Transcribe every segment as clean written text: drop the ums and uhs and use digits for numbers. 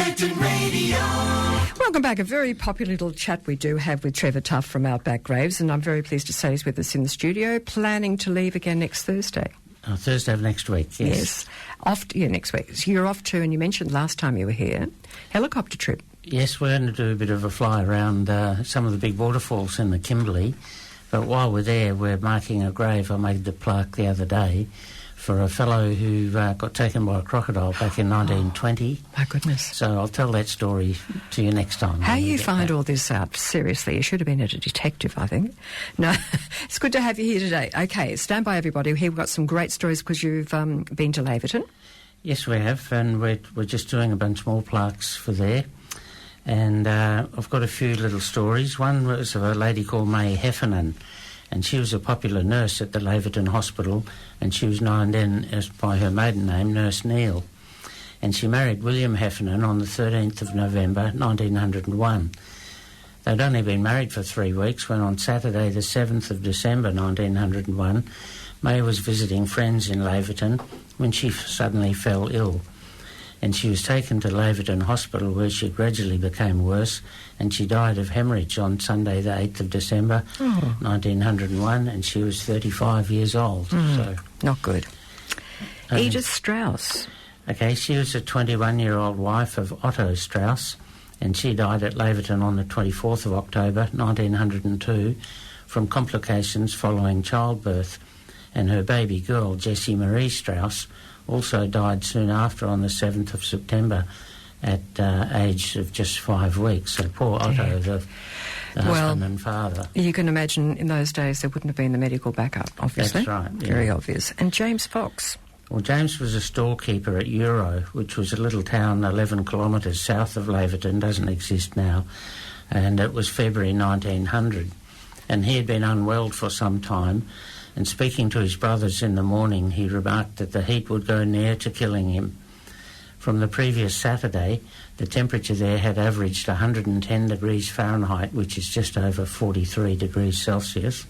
Curtin Radio. Welcome back. A very popular little chat we do have with Trevor Tough from Outback Graves, and I'm very pleased to say he's with us in the studio, planning to leave again next Thursday. Thursday of next week, yes. Next week. So you're off to, and you mentioned last time you were here, helicopter trip. Yes, we're going to do a bit of a fly around some of the big waterfalls in the Kimberley. But while we're there, we're marking a grave. I made the plaque the other day for a fellow who got taken by a crocodile back in 1920. My goodness. So I'll tell that story to you next time. How you find all this out? Seriously, you should have been a detective, I think. No, it's good to have you here today. Okay, stand by, everybody. Here we've got some great stories because you've been to Laverton. Yes, we have, and we're just doing a bunch more plaques for there. And I've got a few little stories. One was of a lady called May Heffernan, and she was a popular nurse at the Laverton Hospital, and she was known then as by her maiden name, Nurse Neal. And she married William Heffernan on the 13th of November 1901. They'd only been married for 3 weeks when on Saturday the 7th of December 1901, May was visiting friends in Laverton when she suddenly fell ill. And she was taken to Laverton Hospital, where she gradually became worse, and she died of hemorrhage on Sunday the 8th of December 1901, and she was 35 years old. So not good. Edith Strauss. Okay, she was a 21-year-old wife of Otto Strauss, and she died at Laverton on the 24th of October 1902 from complications following childbirth. And her baby girl, Jessie Marie Strauss, also died soon after on the 7th of September at age of just 5 weeks. So poor Otto, the husband and father. You can imagine in those days there wouldn't have been the medical backup, obviously. That's right. Yeah. Very obvious. And James Fox. Well, James was a storekeeper at Euro, which was a little town 11 kilometres south of Laverton, doesn't exist now, and it was February 1900. And he had been unwell for some time, and speaking to his brothers in the morning, he remarked that the heat would go near to killing him. From the previous Saturday, the temperature there had averaged 110 degrees Fahrenheit, which is just over 43 degrees Celsius,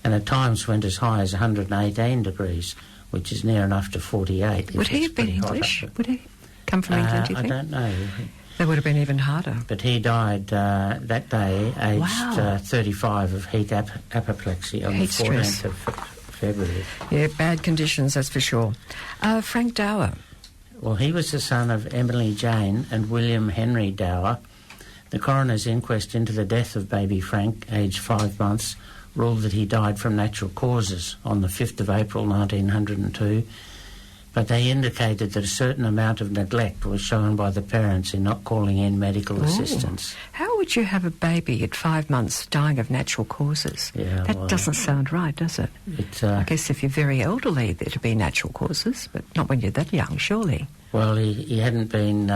and at times went as high as 118 degrees, which is near enough to 48. Would he have been English? Would he come from England, do you think? I don't know. That would have been even harder. But he died that day, aged 35, of heat apoplexy on heat the 14th of February. Yeah, bad conditions, that's for sure. Frank Dower. Well, he was the son of Emily Jane and William Henry Dower. The coroner's inquest into the death of baby Frank, aged 5 months, ruled that he died from natural causes on the 5th of April 1902. But they indicated that a certain amount of neglect was shown by the parents in not calling in medical assistance. How would you have a baby at 5 months dying of natural causes? Yeah, that doesn't sound right, does it? I guess if you're very elderly, there'd be natural causes, but not when you're that young, surely. Well, he hadn't been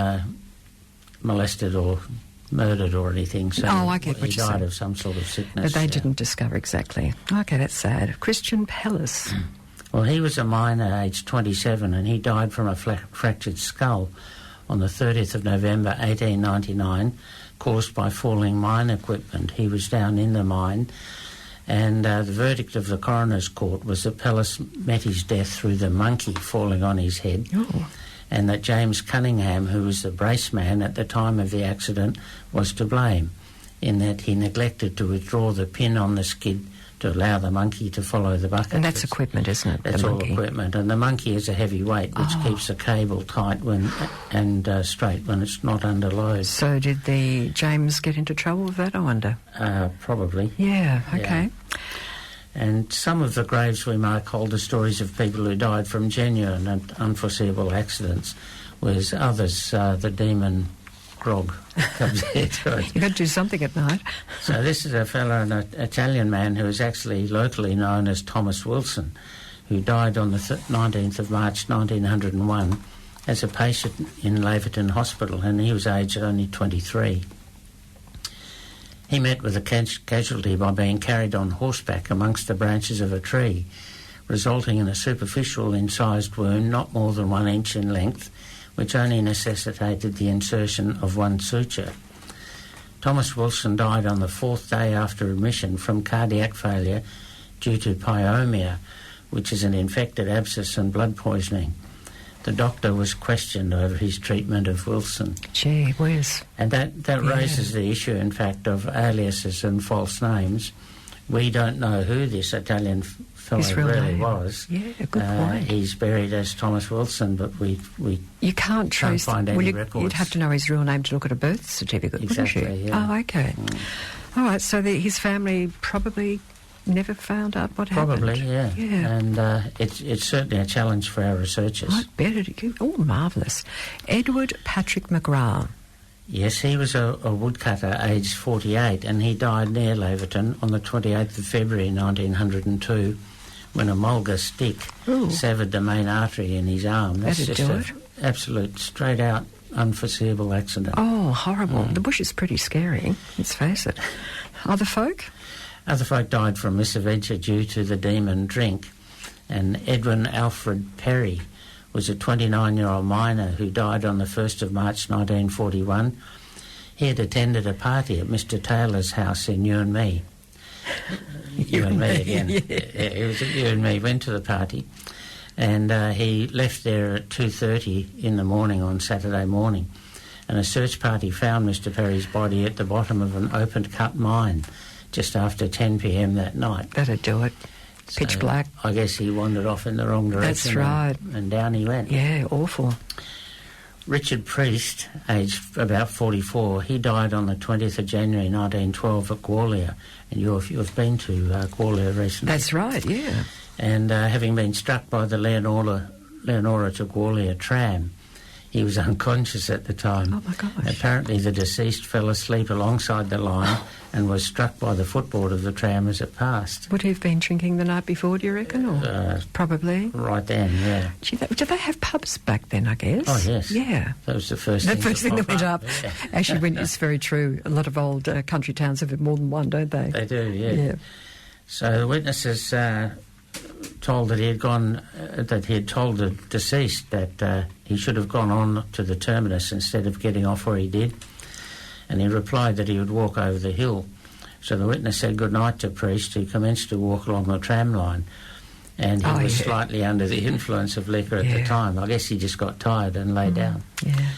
molested or murdered or anything, so I get what he died of some sort of sickness. But they didn't discover exactly. Okay, that's sad. Christian Pellis. Well, he was a miner, aged 27, and he died from a fractured skull on the 30th of November 1899, caused by falling mine equipment. He was down in the mine, and the verdict of the coroner's court was that Pellis met his death through the monkey falling on his head, and that James Cunningham, who was the braceman at the time of the accident, was to blame, in that he neglected to withdraw the pin on the skid to allow the monkey to follow the bucket. And that's equipment, isn't it? That's all equipment. And the monkey is a heavy weight, which keeps the cable tight and straight when it's not under load. So did the James get into trouble with that, I wonder? Probably. Yeah, okay. Yeah. And some of the graves we mark hold the stories of people who died from genuine and unforeseeable accidents, whereas others, the demon grog comes into it. You've got to do something at night. So this is a fellow, an Italian man who is actually locally known as Thomas Wilson, who died on the 19th of March 1901 as a patient in Laverton Hospital, and he was aged only 23. He met with a casualty by being carried on horseback amongst the branches of a tree, resulting in a superficial incised wound not more than 1 inch in length, which only necessitated the insertion of one suture. Thomas Wilson died on the 4th day after admission from cardiac failure due to pyomia, which is an infected abscess and blood poisoning. the doctor was questioned over his treatment of Wilson. Gee whiz. And that raises the issue, in fact, of aliases and false names. We don't know who this Italian fellow really was. Yeah, good point. He's buried as Thomas Wilson, but we you can't trace find any records. You'd have to know his real name to look at a birth certificate, exactly, wouldn't you? Yeah. Oh, okay. All right, so his family probably never found out what happened. Probably, yeah. And it's certainly a challenge for our researchers. I bet it. Oh, marvellous. Edward Patrick McGrath. Yes, he was a woodcutter aged 48, and he died near Laverton on the 28th of February 1902 when a mulga stick severed the main artery in his arm. That's just an absolute, straight-out, unforeseeable accident. Oh, horrible. The bush is pretty scary, let's face it. Other folk? Other folk died from misadventure due to the demon drink, and Edwin Alfred Perry was a 29-year-old miner who died on the 1st of March 1941. He had attended a party at Mr. Taylor's house in You and Me. You and Me again. Yeah. It was at You and Me. Went to the party, and he left there at 2:30 in the morning on Saturday morning, and a search party found Mr. Perry's body at the bottom of an open-cut mine just after 10 p.m. that night. That'd do it. Pitch black. I guess he wandered off in the wrong direction. That's right. And down he went. Yeah, awful. Richard Priest, aged about 44, he died on the 20th of January 1912 at Gwalior. And you've been to Gwalior recently. That's right, yeah. And having been struck by the Leonora to Gwalior tram, he was unconscious at the time. Oh, my gosh. Apparently the deceased fell asleep alongside the line and was struck by the footboard of the tram as it passed. Would he have been drinking the night before, do you reckon? Or probably. Right then, yeah. Gee, did they have pubs back then, I guess? Oh, yes. Yeah. That was the first thing that went up. Yeah. Actually, it's very true. A lot of old country towns have more than one, don't they? They do, yeah. So the witnesses told that he had told the deceased that he should have gone on to the terminus instead of getting off where he did, and he replied that he would walk over the hill. So the witness said goodnight to Priest, who commenced to walk along the tram line, and he was slightly under the influence of liquor at the time. I guess he just got tired and lay down. Yeah.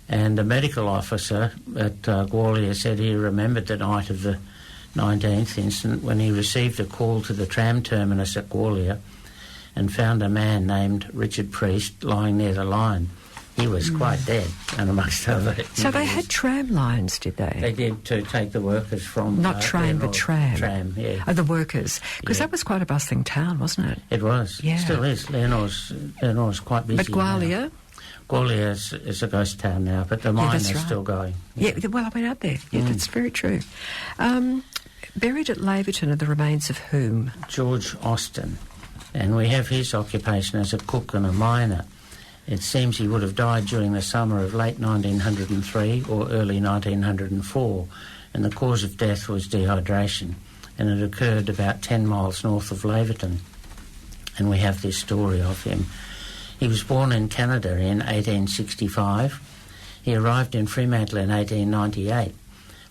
And a medical officer at Gwalior said he remembered the night of the 19th incident when he received a call to the tram terminus at Gwalior and found a man named Richard Priest lying near the line. He was quite dead, and amongst other... So they had tram lines, did they? They did, to take the workers from... Not train, but tram. Tram, yeah. Oh, the workers. Because that was quite a bustling town, wasn't it? It was. Yeah. Still is. Leonor's quite busy. But Gwalior? Now. Gwalior is a ghost town now, but the mine is still going. Yeah, well, I went out there. Yeah, that's very true. Buried at Laverton are the remains of whom? George Austin. And we have his occupation as a cook and a miner. It seems he would have died during the summer of late 1903 or early 1904, and the cause of death was dehydration, and it occurred about 10 miles north of Laverton. And we have this story of him. He was born in Canada in 1865. He arrived in Fremantle in 1898.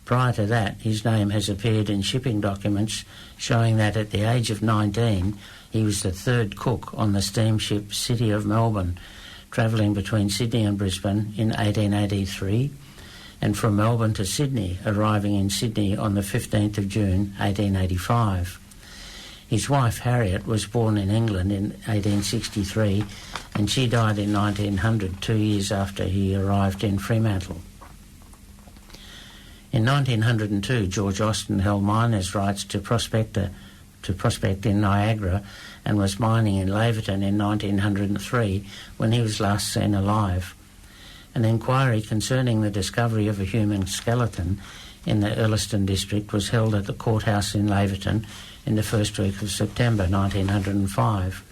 Prior to that, his name has appeared in shipping documents showing that at the age of 19, he was the third cook on the steamship City of Melbourne, travelling between Sydney and Brisbane in 1883, and from Melbourne to Sydney, arriving in Sydney on the 15th of June 1885. His wife, Harriet, was born in England in 1863, and she died in 1900, 2 years after he arrived in Fremantle. In 1902, George Austin held miners' rights to prospect in Niagara and was mining in Laverton in 1903 when he was last seen alive. An inquiry concerning the discovery of a human skeleton in the Earlston district was held at the courthouse in Laverton in the first week of September 1905.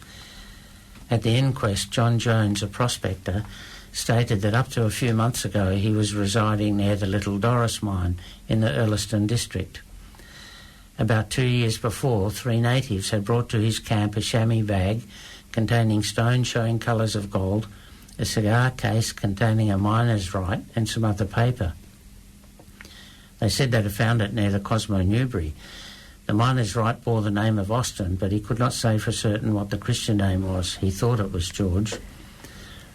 At the inquest, John Jones, a prospector, stated that up to a few months ago he was residing near the Little Doris mine in the Earlston district. About 2 years before, 3 natives had brought to his camp a chamois bag containing stones showing colours of gold, a cigar case containing a miner's right and some other paper. They said they had found it near the Cosmo Newbury. The miner's right bore the name of Austin, but he could not say for certain what the Christian name was. He thought it was George.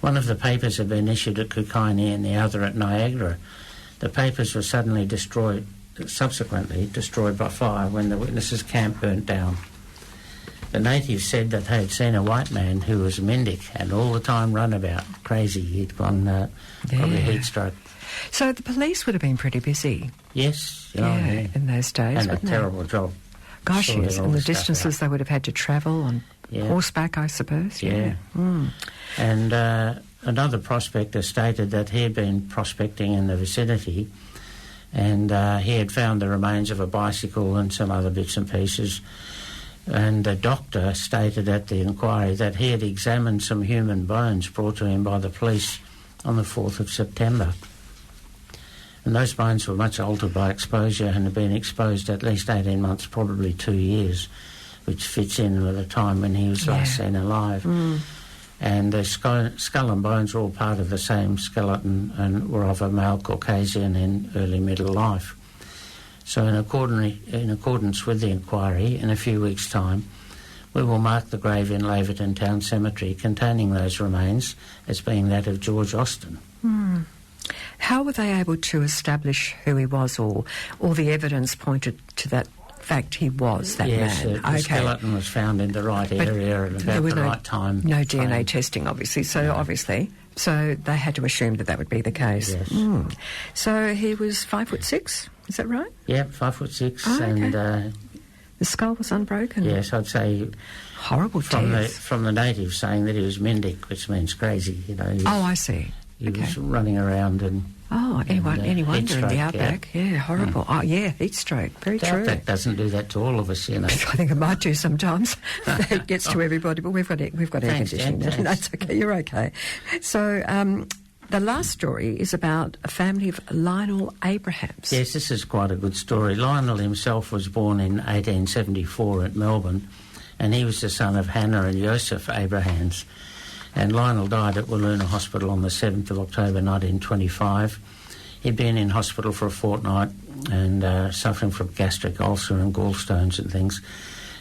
One of the papers had been issued at Kookynie and the other at Niagara. The papers were subsequently destroyed by fire when the witnesses' camp burnt down. The natives said that they had seen a white man who was Mindic and all the time run about, crazy. He'd gone probably heat stroke. So the police would have been pretty busy. Yes. In those days. And a terrible job. Gosh, yes. And the distances they would have had to travel on horseback, I suppose. Yeah. Mm. And another prospector stated that he had been prospecting in the vicinity and he had found the remains of a bicycle and some other bits and pieces. And the doctor stated at the inquiry that he had examined some human bones brought to him by the police on the 4th of September. And those bones were much altered by exposure and had been exposed at least 18 months, probably 2 years, which fits in with the time when he was last seen alive. Mm. And the skull and bones were all part of the same skeleton and were of a male Caucasian in early middle life. So in accordance with the inquiry, in a few weeks' time, we will mark the grave in Laverton Town Cemetery containing those remains as being that of George Austin. Hmm. How were they able to establish who he was, or the evidence pointed to that fact he was that man? The skeleton was found in the right area and about the right time. No DNA testing, obviously. So they had to assume that would be the case. Yes. Mm. So he was 5'6", is that right? Yeah, 5'6", and the skull was unbroken. Yes, I'd say horrible from the natives saying that he was Mindic, which means crazy. I see. He was running around and... any wonder in the Outback. Yeah, horrible. Mm. Oh, yeah, heat stroke. Very true. The Outback doesn't do that to all of us, I think it might do sometimes. It gets to everybody, but we've got air conditioning. That's okay. You're okay. So the last story is about a family of Lionel Abrahams. Yes, this is quite a good story. Lionel himself was born in 1874 at Melbourne, and he was the son of Hannah and Joseph Abrahams. And Lionel died at Wiluna Hospital on the 7th of October 1925. He'd been in hospital for a fortnight and suffering from gastric ulcer and gallstones and things.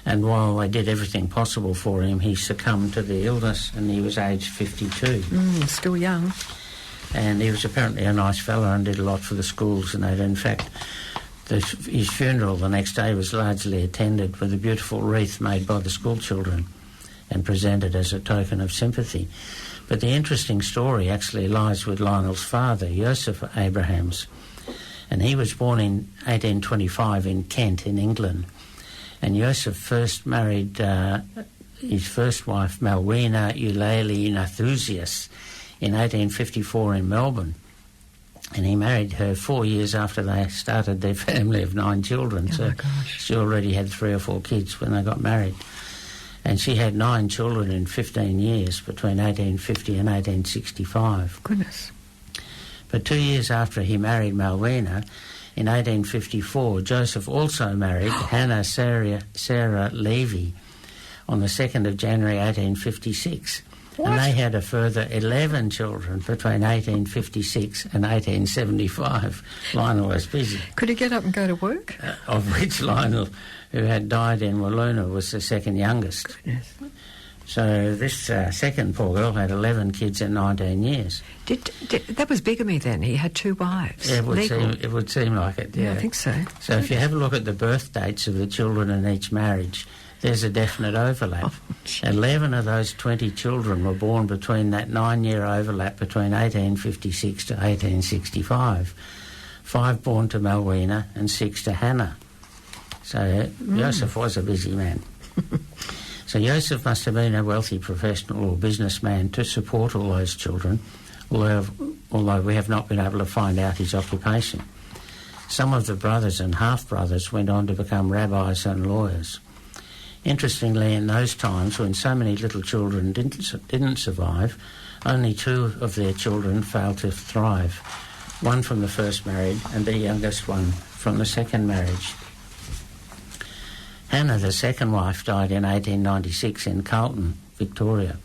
And while they did everything possible for him, he succumbed to the illness and he was aged 52. Still young. And he was apparently a nice fella and did a lot for the schools and that. In fact, his funeral the next day was largely attended with a beautiful wreath made by the school children and presented as a token of sympathy. But the interesting story actually lies with Lionel's father, Joseph Abrahams. And he was born in 1825 in Kent, in England. And Joseph first married his first wife, Malwina Eulalie Nathusius, in 1854 in Melbourne. And he married her 4 years after they started their family of 9 children. So she already had 3 or 4 kids when they got married. And she had 9 children in 15 years between 1850 and 1865. Goodness. But 2 years after he married Malwina, in 1854, Joseph also married Hannah Sarah Levy on the 2nd of January 1856. What? And they had a further 11 children between 1856 and 1875. Lionel was busy. Could he get up and go to work? Of which Lionel, who had died in Wiluna, was the second youngest. Goodness. So this second poor girl had 11 kids in 19 years. That was bigamy then? He had 2 wives? Yeah, it would seem like it, yeah. I think so. So if you have a look at the birth dates of the children in each marriage, there's a definite overlap. 11 of those 20 children were born between that 9-year overlap between 1856 to 1865. 5 born to Malwina and 6 to Hannah. So Joseph was a busy man. So Joseph must have been a wealthy professional or businessman to support all those children, although we have not been able to find out his occupation. Some of the brothers and half-brothers went on to become rabbis and lawyers. Interestingly, in those times when so many little children didn't survive, only 2 of their children failed to thrive, one from the first marriage and the youngest one from the second marriage. Hannah, the second wife, died in 1896 in Carlton, Victoria.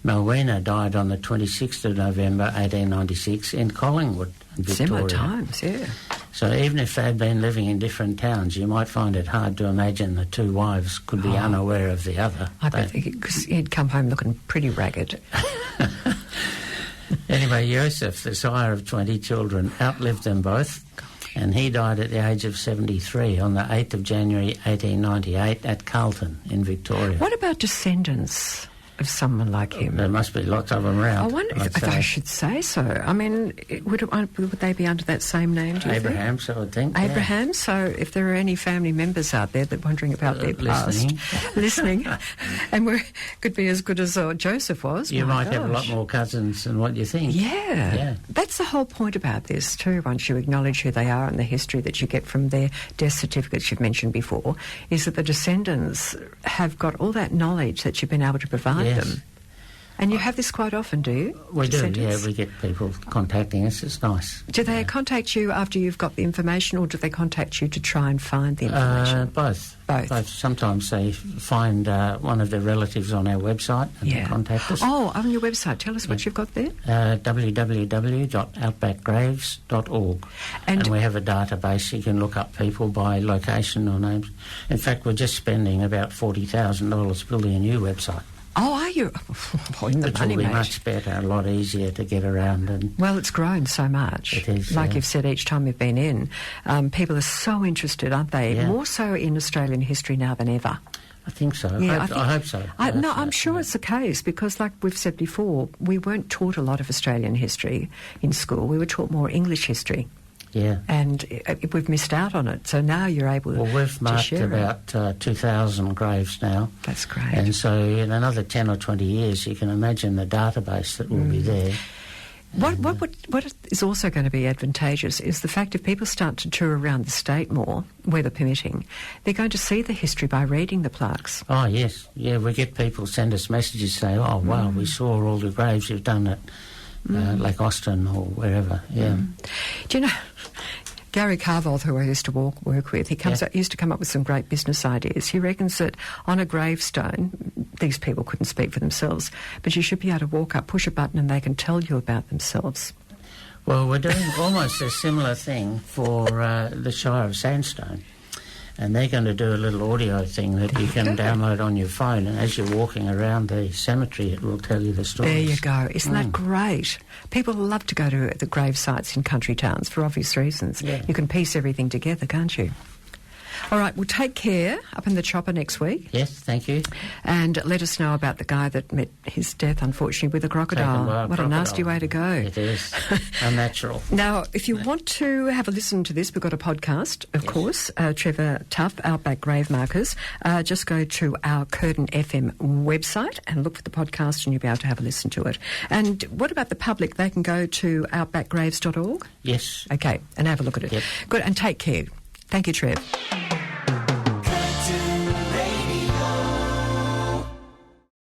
Malwina died on the 26th of November 1896 in Collingwood, Victoria. Similar times, yeah. So even if they had been living in different towns, you might find it hard to imagine the 2 wives could be unaware of the other. I bet because he'd come home looking pretty ragged. Anyway, Joseph, the sire of 20 children, outlived them both, and he died at the age of 73 on the 8th of January 1898 at Carlton in Victoria. What about descendants of someone like him? There must be lots of them around. I wonder if I should say so. I mean, would they be under that same name, do you Abraham, so I would think. Abraham, yeah. So if there are any family members out there that are wondering about their past, listening, and could be as good as Joseph was. You might have a lot more cousins than what you think. Yeah. That's the whole point about this too, once you acknowledge who they are and the history that you get from their death certificates you've mentioned before, is that the descendants have got all that knowledge that you've been able to provide them. And you have this quite often, do you? We do, yeah. We get people contacting us. It's nice. Do they contact you after you've got the information, or do they contact you to try and find the information? Both. Sometimes they find one of their relatives on our website and they contact us. Oh, on your website. Tell us what you've got there. www.outbackgraves.org. And we have a database. You can look up people by location or names. In fact, we're just spending about $40,000 building a new website. Oh, are you? In the Which will be much better, a lot easier to get around. Well, it's grown so much. It is. Like you've said, each time we've been in, people are so interested, aren't they? Yeah. More so in Australian history now than ever. I think so. Yeah, I hope so. I'm sure it's the case, because like we've said before, we weren't taught a lot of Australian history in school. We were taught more English history. Yeah. And we've missed out on it. So now you're able to share it. Well, we've marked about 2,000 graves now. That's great. And so in another 10 or 20 years, you can imagine the database that will be there. What is also going to be advantageous is the fact if people start to tour around the state more, weather permitting, they're going to see the history by reading the plaques. Oh, yes. Yeah, we get people send us messages saying, oh, wow, we saw all the graves you've done at Lake Austin or wherever, Do you know, Gary Carvold, who I used to work with, he used to come up with some great business ideas. He reckons that on a gravestone, these people couldn't speak for themselves, but you should be able to walk up, push a button, and they can tell you about themselves. Well, we're doing almost a similar thing for the Shire of Sandstone. And they're going to do a little audio thing that you can download on your phone, and as you're walking around the cemetery, it will tell you the stories. There you go. Isn't that great? People love to go to the grave sites in country towns for obvious reasons. Yeah. You can piece everything together, can't you? All right, well, take care up in the chopper next week. Yes, thank you. And let us know about the guy that met his death, unfortunately, with a crocodile. What a nasty way to go. It is. Unnatural. Now, if you want to have a listen to this, we've got a podcast, of course, Trevor Tough, Outback Grave Markers. Just go to our Curtin FM website and look for the podcast and you'll be able to have a listen to it. And what about the public? They can go to outbackgraves.org? Yes. Okay, and have a look at it. Yep. Good, and take care. Thank you, Trev.